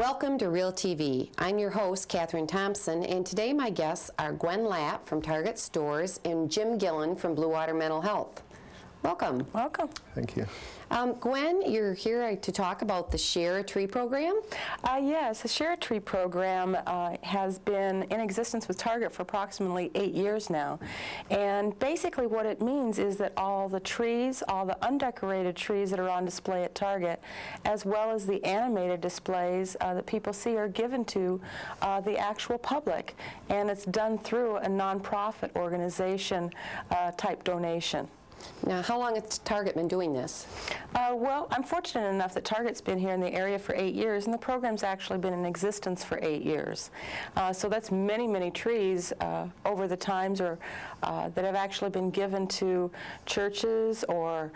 Welcome to Real TV. I'm your host, Catherine Thompson, and today my guests are Gwen Lapp from Target Stores and Jim Gillen from Blue Water Mental Health. Welcome. Welcome. Thank you. Gwen, you're here to talk about the Share a Tree program? Yes, the Share a Tree program has been in existence with Target for approximately 8 years now. And basically what it means is that all the trees, all the undecorated trees that are on display at Target, as well as the animated displays that people see, are given to the actual public. And it's done through a nonprofit organization type donation. Now, how long has Target been doing this? Well, I'm fortunate enough that Target's been here in the area for 8 years, and the program's actually been in existence for 8 years. So that's many, many trees over the times that have actually been given to churches or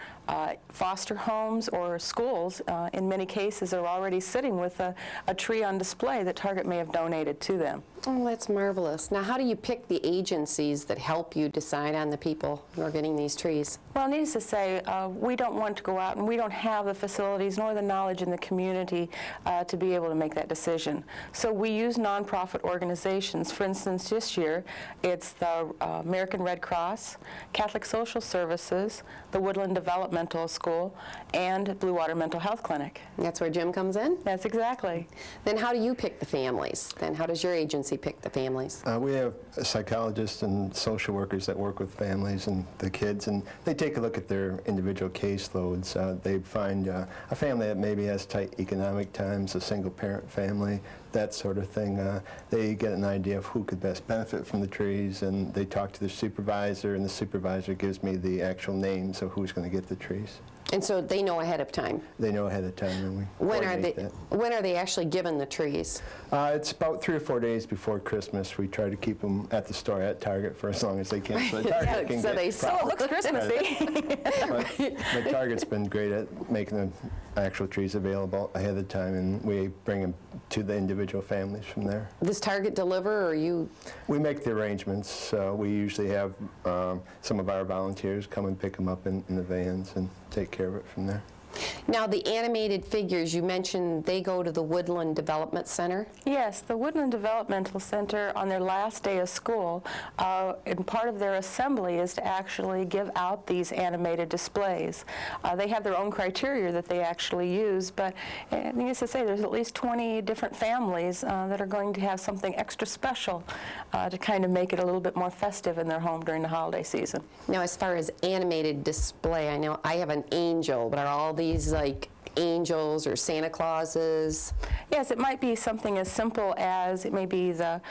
foster homes or schools. In many cases, are already sitting with a tree on display that Target may have donated to them. Oh, that's marvelous. Now, how do you pick the agencies that help you decide on the people who are getting these trees? Well, needless to say, we don't want to go out, and we don't have the facilities nor the knowledge in the community to be able to make that decision. So we use nonprofit organizations. For instance, this year, it's the American Red Cross, Catholic Social Services, the Woodland Developmental School, and Blue Water Mental Health Clinic. That's where Jim comes in? That's exactly. Then how do you pick the families? Then how does your agency pick the families? We have psychologists and social workers that work with families and the kids, and they take a look at their individual caseloads. They find a family that maybe has tight economic times, a single-parent family, that sort of thing. They get an idea of who could best benefit from the trees, and they talk to the supervisor, and the supervisor gives me the actual names of who's going to get the trees. And so they know ahead of time? They know ahead of time, and we coordinate that. When are they actually given the trees? It's about 3 or 4 days before Christmas. We try to keep them at the store at Target for as long as they can, so the Target can so get so it looks Christmassy. But Target's been great at making the actual trees available ahead of time, and we bring them to the individual families from there. Does Target deliver, or you? We make the arrangements. We usually have some of our volunteers come and pick them up in the vans and take care of it from there. Now, the animated figures, you mentioned they go to the Woodland Development Center? Yes, the Woodland Developmental Center, on their last day of school, and part of their assembly is to actually give out these animated displays. They have their own criteria that they actually use, but needless to say, there's at least 20 different families that are going to have something extra special to kind of make it a little bit more festive in their home during the holiday season. Now, as far as animated display, I know I have an angel, but are all these like angels or Santa Clauses? Yes, it might be something as simple as it may be the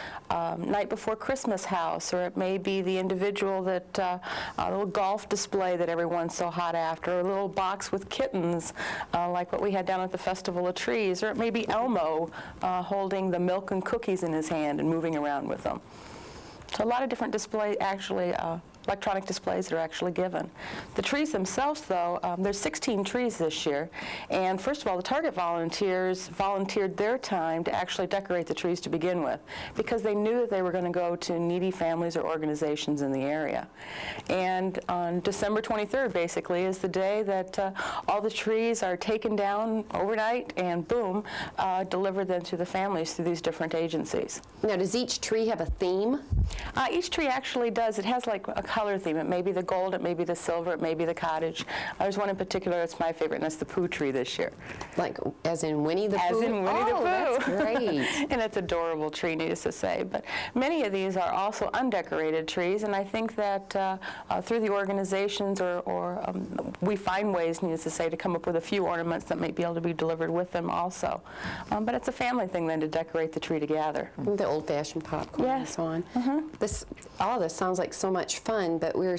night before Christmas house, or it may be the individual that a little golf display that everyone's so hot after, or a little box with kittens like what we had down at the Festival of Trees, or it may be Elmo holding the milk and cookies in his hand and moving around with them. So a lot of different display actually electronic displays that are actually given. The trees themselves, though, there's 16 trees this year, and first of all, the Target volunteers volunteered their time to actually decorate the trees to begin with, because they knew that they were going to go to needy families or organizations in the area. And on December 23rd, basically, is the day that all the trees are taken down overnight and boom, delivered then to the families through these different agencies. Now, does each tree have a theme? Each tree actually does. It has like a color theme. It may be the gold, it may be the silver, it may be the cottage. There's one in particular that's my favorite, and that's the Pooh tree this year. Like, as in Winnie the Pooh? As in Winnie the Pooh. That's great. And it's an adorable tree, needless to say. But many of these are also undecorated trees, and I think that through the organizations or we find ways, needless to say, to come up with a few ornaments that might be able to be delivered with them also. But it's a family thing then to decorate the tree together. The old-fashioned popcorn and so on. All of this sounds like so much fun, but we were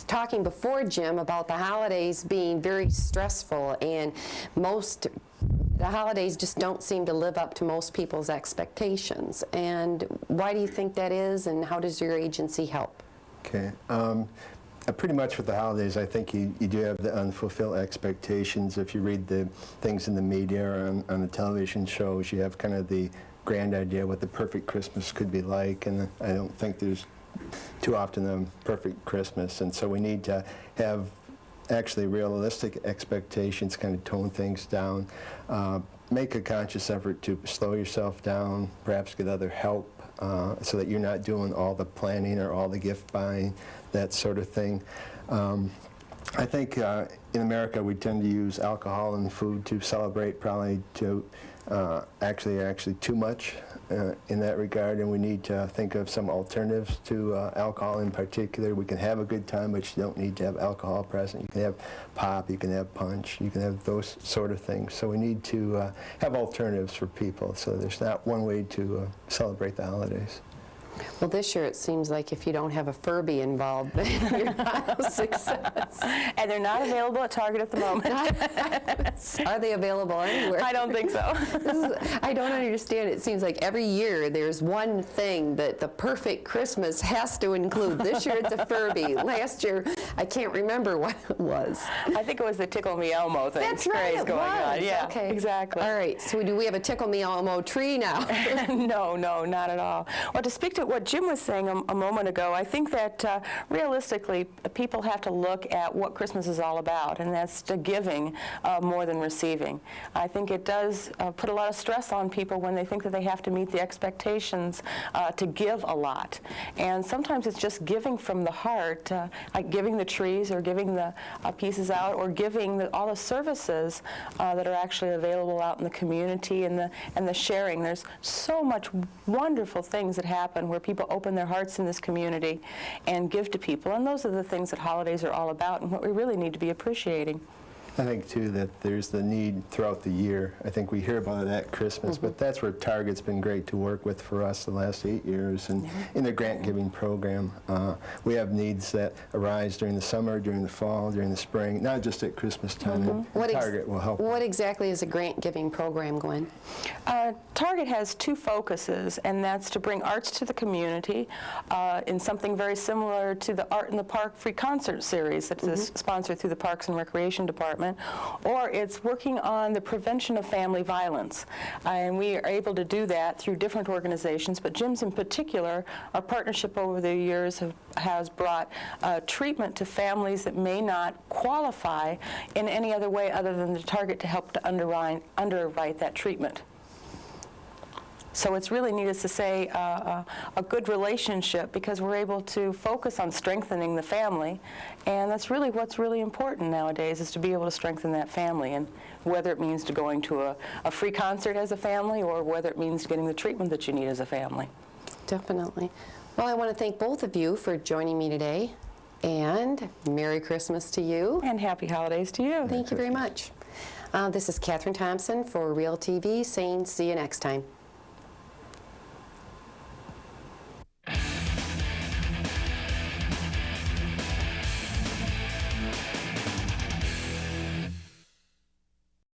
talking before, Jim, about the holidays being very stressful, and the holidays just don't seem to live up to most people's expectations. And why do you think that is, and how does your agency help? Okay. Pretty much with the holidays, I think you do have the unfulfilled expectations. If you read the things in the media or on the television shows, you have kind of the grand idea what the perfect Christmas could be like, and I don't think there's too often a perfect Christmas, and so we need to have actually realistic expectations, kind of tone things down. make a conscious effort to slow yourself down, perhaps get other help, so that you're not doing all the planning or all the gift buying, that sort of thing. I think in America we tend to use alcohol and food to celebrate, probably to actually too much in that regard, and we need to think of some alternatives to alcohol in particular. We can have a good time, but you don't need to have alcohol present. You can have pop, you can have punch, you can have those sort of things. So we need to have alternatives for people, so there's not one way to celebrate the holidays. Well, this year it seems like if you don't have a Furby involved, then you're not a success. And they're not available at Target at the moment. Are they available anywhere? I don't think so. I don't understand. It seems like every year there's one thing that the perfect Christmas has to include. This year it's a Furby. Last year, I can't remember what it was. I think it was the Tickle Me Elmo thing. That's right, craze it going was. on. Yeah, Okay. exactly. All right, so do we have a Tickle Me Elmo tree now? No, not at all. Well, to speak to what Jim was saying a moment ago, I think that realistically, people have to look at what Christmas is all about, and that's to giving more than receiving. I think it does put a lot of stress on people when they think that they have to meet the expectations to give a lot. And sometimes it's just giving from the heart, like giving the trees or giving the pieces out or giving all the services that are actually available out in the community and the sharing. There's so much wonderful things that happen where people open their hearts in this community and give to people. And those are the things that holidays are all about and what we really need to be appreciating. I think, too, that there's the need throughout the year. I think we hear about it at Christmas, but that's where Target's been great to work with for us the last 8 years. And in the grant-giving program, we have needs that arise during the summer, during the fall, during the spring, not just at Christmas time. And Target will help. What exactly is a grant-giving program, Gwen? Target has two focuses, and that's to bring arts to the community in something very similar to the Art in the Park free concert series that is sponsored through the Parks and Recreation Department, or it's working on the prevention of family violence. And we are able to do that through different organizations, but Jim's in particular, our partnership over the years has brought treatment to families that may not qualify in any other way other than the Target to help to underwrite that treatment. So it's really, needless to say, a good relationship because we're able to focus on strengthening the family, and that's really what's really important nowadays, is to be able to strengthen that family, and whether it means to going to a free concert as a family or whether it means getting the treatment that you need as a family. Definitely. Well, I want to thank both of you for joining me today, and Merry Christmas to you. And happy holidays to you. Thank you very much. This is Catherine Thompson for Real TV saying see you next time.